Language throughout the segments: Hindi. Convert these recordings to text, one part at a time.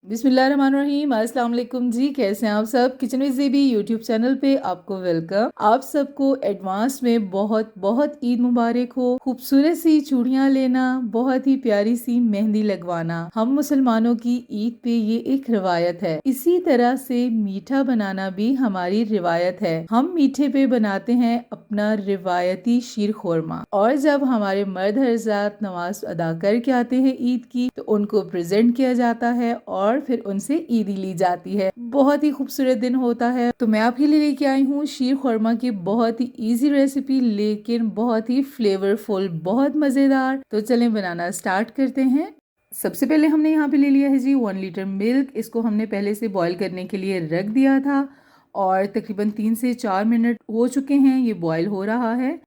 बिस्मिल्लाहिर्रहमानिर्रहीम। अस्सलाम वालेकुम जी, कैसे हैं आप सब। किचन विद ज़ेबी यूट्यूब चैनल पे आपको वेलकम। आप सबको एडवांस में बहुत बहुत ईद मुबारक हो। खूबसूरत सी चूड़ियाँ लेना, बहुत ही प्यारी सी मेहंदी लगवाना हम मुसलमानों की ईद पे ये एक रिवायत है। इसी तरह से मीठा बनाना भी हमारी रिवायत है। हम मीठे पे बनाते हैं अपना रिवायती शीर खोरमा, और जब हमारे मर्द हज़रात नमाज अदा करके आते हैं ईद की, तो उनको प्रेजेंट किया जाता है और फिर उनसे ईदी ली जाती है। बहुत ही खूबसूरत दिन होता है। तो मैं आपके लिए लेके आई हूँ शीर खुरमा की बहुत ही इजी रेसिपी, लेकिन बहुत ही फ्लेवरफुल, बहुत मजेदार। तो चलें बनाना स्टार्ट करते हैं। सबसे पहले हमने यहाँ पे ले लिया है जी 1 लीटर मिल्क। इसको हमने पहले से बॉईल करने के लिए रख दिया था और तकरीबन 3 से 4 मिनट हो चुके हैं, ये बॉईल हो रहा है।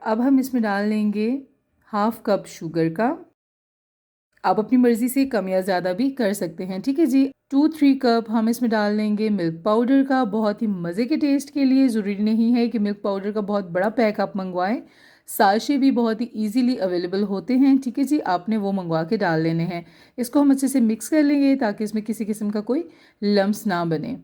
अब हम इसमें डाल लेंगे हाफ कप शुगर का। आप अपनी मर्ज़ी से कम या ज़्यादा भी कर सकते हैं, ठीक है जी। 2-3 कप हम इसमें डाल लेंगे मिल्क पाउडर का, बहुत ही मज़े के टेस्ट के लिए। ज़रूरी नहीं है कि मिल्क पाउडर का बहुत बड़ा पैक आप मंगवाएं, साशे भी बहुत ही इजीली अवेलेबल होते हैं, ठीक है जी। आपने वो मंगवा के डाल लेने हैं। इसको हम अच्छे से मिक्स कर लेंगे ताकि इसमें किसी किस्म का कोई लम्स ना बने,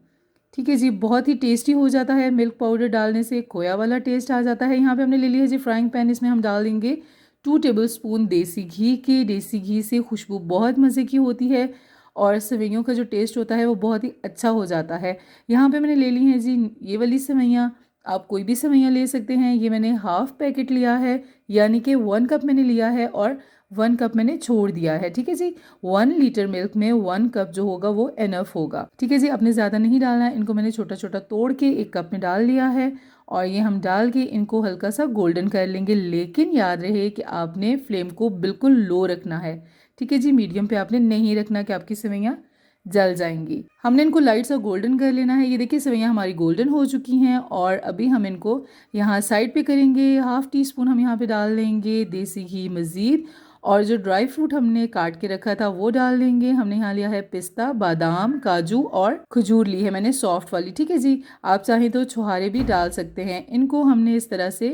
ठीक है जी। बहुत ही टेस्टी हो जाता है, मिल्क पाउडर डालने से खोया वाला टेस्ट आ जाता है। यहाँ पे हमने ले लिया है जी फ्राइंग पैन। इसमें हम डाल देंगे 2 टेबलस्पून देसी घी के। देसी घी से खुशबू बहुत मज़े की होती है और सेवइयों का जो टेस्ट होता है वो बहुत ही अच्छा हो जाता है। यहाँ पे मैंने ले ली हैं जी ये वाली सेवइयाँ। आप कोई भी सेवइयाँ ले सकते हैं। ये मैंने हाफ पैकेट लिया है, यानी कि 1 कप मैंने लिया है और 1 कप मैंने छोड़ दिया है, ठीक है जी। 1 लीटर मिल्क में 1 कप जो होगा वो एनफ होगा, ठीक है जी। आपने ज़्यादा नहीं डालना है। इनको मैंने छोटा छोटा तोड़ के 1 कप में डाल लिया है और ये हम डाल के इनको हल्का सा गोल्डन कर लेंगे। लेकिन याद रहे कि आपने फ्लेम को बिल्कुल लो रखना है, ठीक है जी। मीडियम पे आपने नहीं रखना कि आपकी सेवइयाँ जल जाएंगी। हमने इनको लाइट सा गोल्डन कर लेना है। ये देखिए सेवइयाँ हमारी गोल्डन हो चुकी हैं और अभी हम इनको यहाँ साइड पे करेंगे। हाफ टी स्पून हम यहाँ पे डाल लेंगे देसी घी मज़ीद, और जो ड्राई फ्रूट हमने काट के रखा था वो डाल देंगे। हमने यहाँ लिया है पिस्ता, बादाम, काजू और खजूर ली है मैंने सॉफ्ट वाली, ठीक है जी। आप चाहें तो छुहारे भी डाल सकते हैं। इनको हमने इस तरह से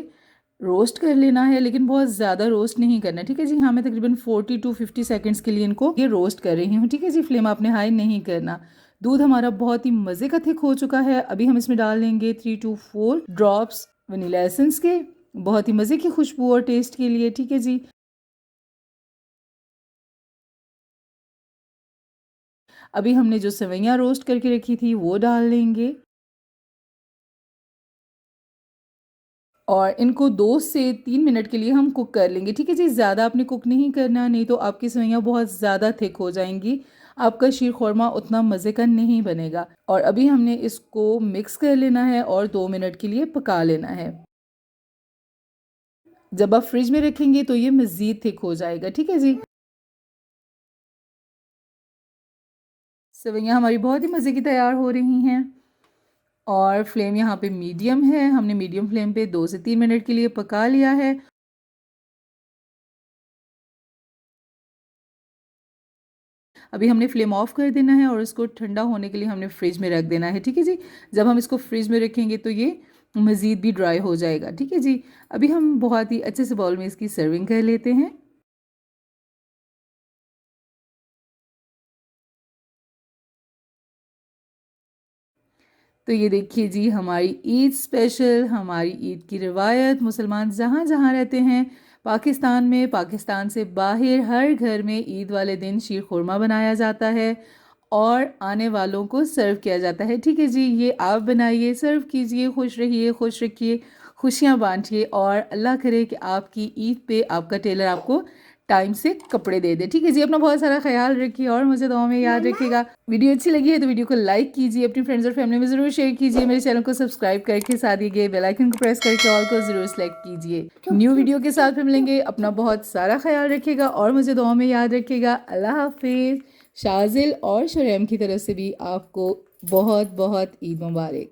रोस्ट कर लेना है, लेकिन बहुत ज़्यादा रोस्ट नहीं करना, ठीक है जी। हाँ, मैं तकरीबन 40 to 50 सेकेंड्स के लिए इनको ये रोस्ट कर रही हूँ, ठीक है जी। फ्लेम आपने हाई नहीं करना। दूध हमारा बहुत ही मज़े का थिक हो चुका है। अभी हम इसमें डाल देंगे 3 to 4 ड्रॉप्स वनीला एसेंस के, बहुत ही मज़े की खुशबू और टेस्ट के लिए, ठीक है जी। अभी हमने जो सेवइयाँ रोस्ट करके रखी थी वो डाल लेंगे और इनको 2 से 3 मिनट के लिए हम कुक कर लेंगे, ठीक है जी। ज़्यादा आपने कुक नहीं करना, नहीं तो आपकी सेवइयाँ बहुत ज़्यादा थिक हो जाएंगी, आपका शीर खुरमा उतना मज़े का नहीं बनेगा। और अभी हमने इसको मिक्स कर लेना है और 2 मिनट के लिए पका लेना है। जब आप फ्रिज में रखेंगे तो ये मज़ीद थिक हो जाएगा, ठीक है जी। सेवइयाँ हमारी बहुत ही मज़े की तैयार हो रही हैं और फ्लेम यहाँ पे मीडियम है। हमने मीडियम फ्लेम पे 2 से 3 मिनट के लिए पका लिया है। अभी हमने फ्लेम ऑफ कर देना है और इसको ठंडा होने के लिए हमने फ्रिज में रख देना है, ठीक है जी। जब हम इसको फ्रिज में रखेंगे तो ये मज़ीद भी ड्राई हो जाएगा, ठीक है जी। अभी हम बहुत ही अच्छे से बाउल में इसकी सर्विंग कर लेते हैं। तो ये देखिए जी हमारी ईद स्पेशल, हमारी ईद की रिवायत, मुसलमान जहाँ जहाँ रहते हैं पाकिस्तान में, पाकिस्तान से बाहर, हर घर में ईद वाले दिन शीर खुरमा बनाया जाता है और आने वालों को सर्व किया जाता है, ठीक है जी। ये आप बनाइए, सर्व कीजिए, खुश रहिए, खुश रखिए, खुशियाँ बांटिए और अल्लाह करे कि आपकी ईद पे आपका टेलर आपको टाइम से कपड़े दे दे, ठीक है जी। अपना बहुत सारा ख्याल रखिए और मुझे दुआ में याद रखिएगा। वीडियो अच्छी लगी है तो वीडियो को लाइक कीजिए, अपनी फ्रेंड्स और फैमिली में ज़रूर शेयर कीजिए। मेरे चैनल को सब्सक्राइब करके साथ दिए गए बेल आइकन को प्रेस करके ऑल को ज़रूर सेलेक्ट कीजिए। न्यू वीडियो के साथ फिर मिलेंगे। अपना बहुत सारा ख्याल रखिएगा और मुझे दुआ में याद रखिएगा। अल्लाह हाफिज़। शाजिल और शरेम की तरफ से भी आपको बहुत बहुत ईद मुबारक।